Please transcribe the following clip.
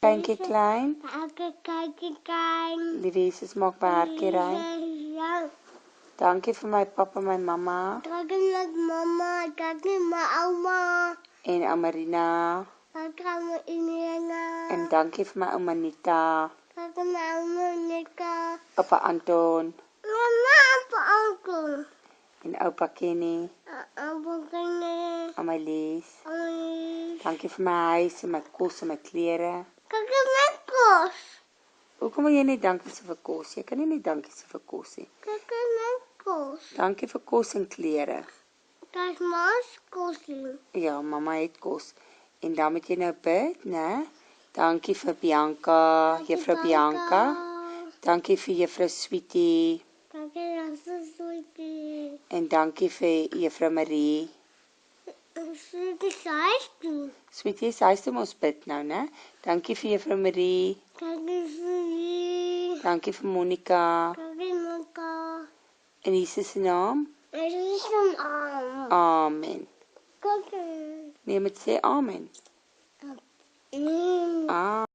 Kleintjie klein, Elke kykie klein. liewe Jesus maak werkie rein. Ja. Dankie vir my pappa, my mamma Dankie met mama, dankie met ouma. en Amarina Dankie met Irene. en dankie vir my ouma Nita, Dankie met ouma Nika. oupa Anton Mama, apa uncle? en oupa Kenny, Apa kene? ouma Lies. Oei. Dankie vir my huis en my kos en my klere. Dankie met kos. Hoekom wil jy net dankie sê vir kos? Jy kan nie net dankie sê vir kos nie. Dankie met kos. Dankie vir kos en klere. Dat mas kosie. Ja, mamma het kos. En dan moet jy nou bid, né? Dankie vir Bianca, juffrou Bianca. Dankie vir juffrou Sweetie Dankie dat sweetie. en dankie vir juffrou Marie. Sweetie size toe. Sweetie, huis toe ons bid nou, né? Dankie vir juffrou Marie. Dankie vir Dankie vir Monica. Dankie Moka. In Jesus se naam. Er is een arm. Amen. Dankie. Nee, moet sê amen. Mm. Amen.